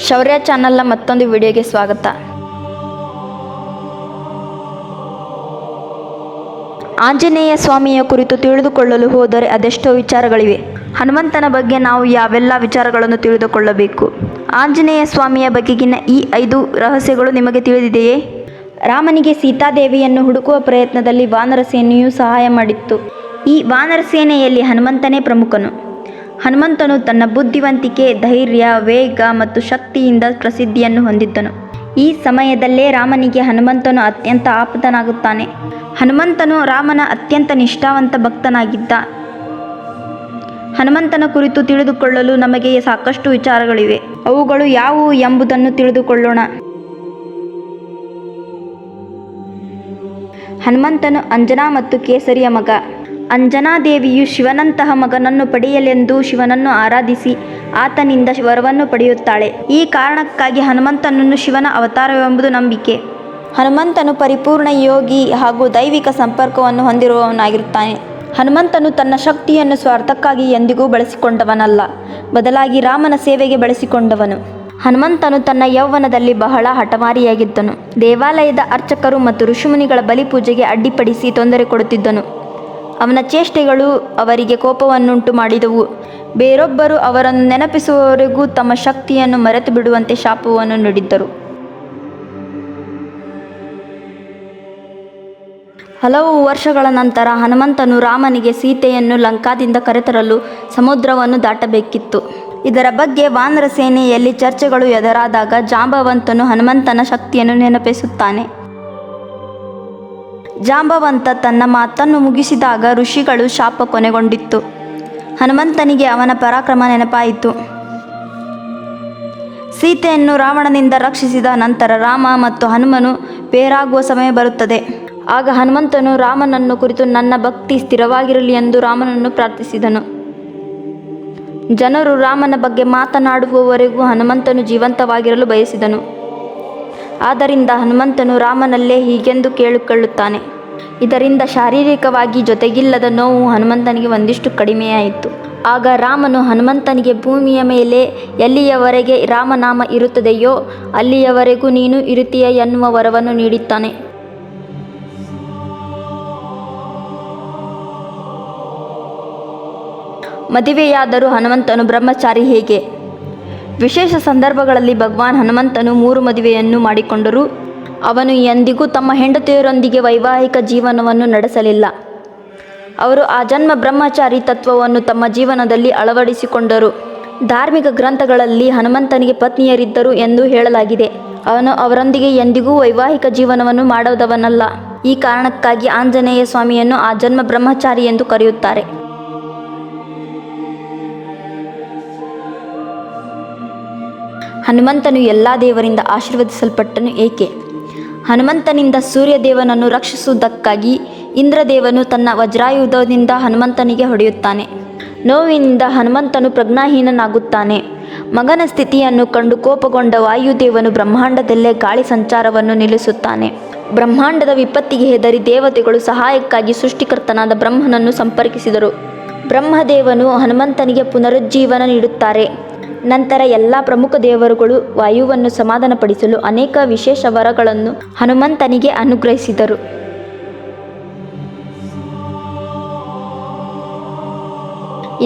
ಶೌರ್ಯ ಚಾನಲ್ನ ಮತ್ತೊಂದು ವಿಡಿಯೋಗೆ ಸ್ವಾಗತ. ಆಂಜನೇಯ ಸ್ವಾಮಿಯ ಕುರಿತು ತಿಳಿದುಕೊಳ್ಳಲು ಹೋದರೆ ಅದೆಷ್ಟೋ ವಿಚಾರಗಳಿವೆ. ಹನುಮಂತನ ಬಗ್ಗೆ ನಾವು ಯಾವೆಲ್ಲ ವಿಚಾರಗಳನ್ನು ತಿಳಿದುಕೊಳ್ಳಬೇಕು? ಆಂಜನೇಯ ಸ್ವಾಮಿಯ ಬಗೆಗಿನ ಈ 5 ರಹಸ್ಯಗಳು ನಿಮಗೆ ತಿಳಿದಿದೆಯೇ? ರಾಮನಿಗೆ ಸೀತಾದೇವಿಯನ್ನು ಹುಡುಕುವ ಪ್ರಯತ್ನದಲ್ಲಿ ವಾನರ ಸೇನೆಯು ಸಹಾಯ ಮಾಡಿತ್ತು. ಈ ವಾನರ ಸೇನೆಯಲ್ಲಿ ಹನುಮಂತನೇ ಪ್ರಮುಖನು. ಹನುಮಂತನು ತನ್ನ ಬುದ್ಧಿವಂತಿಕೆ, ಧೈರ್ಯ, ವೇಗ ಮತ್ತು ಶಕ್ತಿಯಿಂದ ಪ್ರಸಿದ್ಧಿಯನ್ನು ಹೊಂದಿದ್ದನು. ಈ ಸಮಯದಲ್ಲೇ ರಾಮನಿಗೆ ಹನುಮಂತನು ಅತ್ಯಂತ ಆಪ್ತನಾಗುತ್ತಾನೆ. ಹನುಮಂತನು ರಾಮನ ಅತ್ಯಂತ ನಿಷ್ಠಾವಂತ ಭಕ್ತನಾಗಿದ್ದ. ಹನುಮಂತನ ಕುರಿತು ತಿಳಿದುಕೊಳ್ಳಲು ನಮಗೆ ಸಾಕಷ್ಟು ವಿಚಾರಗಳಿವೆ. ಅವುಗಳು ಯಾವುವು ಎಂಬುದನ್ನು ತಿಳಿದುಕೊಳ್ಳೋಣ. ಹನುಮಂತನು ಅಂಜನಾ ಮತ್ತು ಕೇಸರಿಯ ಮಗ. ಅಂಜನಾದೇವಿಯು ಶಿವನಂತಹ ಮಗನನ್ನು ಪಡೆಯಲೆಂದು ಶಿವನನ್ನು ಆರಾಧಿಸಿ ಆತನಿಂದ ವರವನ್ನು ಪಡೆಯುತ್ತಾಳೆ. ಈ ಕಾರಣಕ್ಕಾಗಿ ಹನುಮಂತನನ್ನು ಶಿವನ ಅವತಾರವೆಂಬುದು ನಂಬಿಕೆ. ಹನುಮಂತನು ಪರಿಪೂರ್ಣ ಯೋಗಿ ಹಾಗೂ ದೈವಿಕ ಸಂಪರ್ಕವನ್ನು ಹೊಂದಿರುವವನಾಗಿರುತ್ತಾನೆ. ಹನುಮಂತನು ತನ್ನ ಶಕ್ತಿಯನ್ನು ಸ್ವಾರ್ಥಕ್ಕಾಗಿ ಎಂದಿಗೂ ಬಳಸಿಕೊಂಡವನಲ್ಲ, ಬದಲಾಗಿ ರಾಮನ ಸೇವೆಗೆ ಬಳಸಿಕೊಂಡವನು. ಹನುಮಂತನು ತನ್ನ ಯೌವನದಲ್ಲಿ ಬಹಳ ಹಠಮಾರಿಯಾಗಿದ್ದನು. ದೇವಾಲಯದ ಅರ್ಚಕರು ಮತ್ತು ಋಷಿಮುನಿಗಳ ಬಲಿಪೂಜೆಗೆ ಅಡ್ಡಿಪಡಿಸಿ ತೊಂದರೆ ಕೊಡುತ್ತಿದ್ದನು. ಅವನ ಚೇಷ್ಟೆಗಳು ಅವರಿಗೆ ಕೋಪವನ್ನುಂಟು ಮಾಡಿದವು. ಬೇರೊಬ್ಬರು ಅವರನ್ನು ನೆನಪಿಸುವವರೆಗೂ ತಮ್ಮ ಶಕ್ತಿಯನ್ನು ಮರೆತು ಬಿಡುವಂತೆ ಶಾಪವನ್ನು ನೀಡಿದ್ದರು. ಹಲವು ವರ್ಷಗಳ ನಂತರ ಹನುಮಂತನು ರಾಮನಿಗೆ ಸೀತೆಯನ್ನು ಲಂಕಾದಿಂದ ಕರೆತರಲು ಸಮುದ್ರವನ್ನು ದಾಟಬೇಕಿತ್ತು. ಇದರ ಬಗ್ಗೆ ವಾನರ ಸೇನೆಯಲ್ಲಿ ಚರ್ಚೆಗಳು ಎದುರಾದಾಗ ಜಾಂಬವಂತನು ಹನುಮಂತನ ಶಕ್ತಿಯನ್ನು ನೆನಪಿಸುತ್ತಾನೆ. ಜಾಂಬವಂತ ತನ್ನ ಮಾತನ್ನು ಮುಗಿಸಿದಾಗ ಋಷಿಗಳು ಶಾಪ ಕೊನೆಗೊಂಡಿತ್ತು. ಹನುಮಂತನಿಗೆ ಅವನ ಪರಾಕ್ರಮ ನೆನಪಾಯಿತು. ಸೀತೆಯನ್ನು ರಾವಣನಿಂದ ರಕ್ಷಿಸಿದ ನಂತರ ರಾಮ ಮತ್ತು ಹನುಮನು ಬೇರಾಗುವ ಸಮಯ ಬರುತ್ತದೆ. ಆಗ ಹನುಮಂತನು ರಾಮನನ್ನು ಕುರಿತು ನನ್ನ ಭಕ್ತಿ ಸ್ಥಿರವಾಗಿರಲಿ ಎಂದು ರಾಮನನ್ನು ಪ್ರಾರ್ಥಿಸಿದನು. ಜನರು ರಾಮನ ಬಗ್ಗೆ ಮಾತನಾಡುವವರೆಗೂ ಹನುಮಂತನು ಜೀವಂತವಾಗಿರಲು ಬಯಸಿದನು. ಆದ್ದರಿಂದ ಹನುಮಂತನು ರಾಮನಲ್ಲೇ ಹೀಗೆಂದು ಕೇಳಿಕೊಳ್ಳುತ್ತಾನೆ. ಇದರಿಂದ ಶಾರೀರಿಕವಾಗಿ ಜೊತೆಗಿಲ್ಲದ ನೋವು ಹನುಮಂತನಿಗೆ ಒಂದಿಷ್ಟು ಕಡಿಮೆಯಾಯಿತು. ಆಗ ರಾಮನು ಹನುಮಂತನಿಗೆ ಭೂಮಿಯ ಮೇಲೆ ಎಲ್ಲಿಯವರೆಗೆ ರಾಮನಾಮ ಇರುತ್ತದೆಯೋ ಅಲ್ಲಿಯವರೆಗೂ ನೀನು ಇರುತ್ತೀಯ ಎನ್ನುವ ವರವನ್ನು ನೀಡುತ್ತಾನೆ. ಮದುವೆಯಾದರೂ ಹನುಮಂತನು ಬ್ರಹ್ಮಚಾರಿ ಹೇಗೆ? ವಿಶೇಷ ಸಂದರ್ಭಗಳಲ್ಲಿ ಭಗವಾನ್ ಹನುಮಂತನು 3 ಮದುವೆಯನ್ನು ಮಾಡಿಕೊಂಡರೂ ಅವನು ಎಂದಿಗೂ ತಮ್ಮ ಹೆಂಡತಿಯರೊಂದಿಗೆ ವೈವಾಹಿಕ ಜೀವನವನ್ನು ನಡೆಸಲಿಲ್ಲ. ಅವರು ಆಜನ್ಮ ಬ್ರಹ್ಮಚಾರಿ ತತ್ವವನ್ನು ತಮ್ಮ ಜೀವನದಲ್ಲಿ ಅಳವಡಿಸಿಕೊಂಡರು. ಧಾರ್ಮಿಕ ಗ್ರಂಥಗಳಲ್ಲಿ ಹನುಮಂತನಿಗೆ ಪತ್ನಿಯರಿದ್ದರು ಎಂದು ಹೇಳಲಾಗಿದೆ. ಅವನು ಅವರೊಂದಿಗೆ ಎಂದಿಗೂ ವೈವಾಹಿಕ ಜೀವನವನ್ನು ಮಾಡದವನಲ್ಲ. ಈ ಕಾರಣಕ್ಕಾಗಿ ಆಂಜನೇಯ ಸ್ವಾಮಿಯನ್ನು ಆಜನ್ಮ ಬ್ರಹ್ಮಚಾರಿ ಎಂದು ಕರೆಯುತ್ತಾರೆ. ಹನುಮಂತನು ಎಲ್ಲ ದೇವರಿಂದ ಆಶೀರ್ವದಿಸಲ್ಪಟ್ಟನು ಏಕೆ? ಹನುಮಂತನಿಂದ ಸೂರ್ಯದೇವನನ್ನು ರಕ್ಷಿಸುವುದಕ್ಕಾಗಿ ಇಂದ್ರದೇವನು ತನ್ನ ವಜ್ರಾಯುಧದಿಂದ ಹನುಮಂತನಿಗೆ ಹೊಡೆಯುತ್ತಾನೆ. ನೋವಿನಿಂದ ಹನುಮಂತನು ಪ್ರಜ್ಞಾಹೀನನಾಗುತ್ತಾನೆ. ಮಗನ ಸ್ಥಿತಿಯನ್ನು ಕಂಡು ಕೋಪಗೊಂಡ ವಾಯುದೇವನು ಬ್ರಹ್ಮಾಂಡದಲ್ಲೇ ಗಾಳಿ ಸಂಚಾರವನ್ನು ನಿಲ್ಲಿಸುತ್ತಾನೆ. ಬ್ರಹ್ಮಾಂಡದ ವಿಪತ್ತಿಗೆ ಹೆದರಿ ದೇವತೆಗಳು ಸಹಾಯಕ್ಕಾಗಿ ಸೃಷ್ಟಿಕರ್ತನಾದ ಬ್ರಹ್ಮನನ್ನು ಸಂಪರ್ಕಿಸಿದರು. ಬ್ರಹ್ಮದೇವನು ಹನುಮಂತನಿಗೆ ಪುನರುಜ್ಜೀವನ ನೀಡುತ್ತಾರೆ. ನಂತರ ಎಲ್ಲ ಪ್ರಮುಖ ದೇವರುಗಳು ವಾಯುವನ್ನು ಸಮಾಧಾನಪಡಿಸಲು ಅನೇಕ ವಿಶೇಷ ವರಗಳನ್ನು ಹನುಮಂತನಿಗೆ ಅನುಗ್ರಹಿಸಿದರು.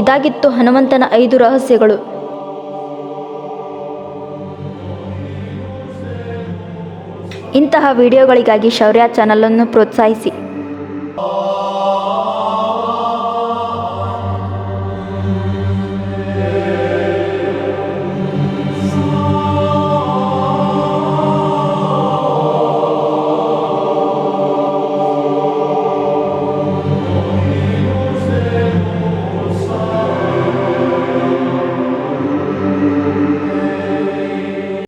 ಇದಾಗಿತ್ತು ಹನುಮಂತನ 5 ರಹಸ್ಯಗಳು. ಇಂತಹ ವಿಡಿಯೋಗಳಿಗಾಗಿ ಶೌರ್ಯ ಚಾನಲನ್ನು ಪ್ರೋತ್ಸಾಹಿಸಿ.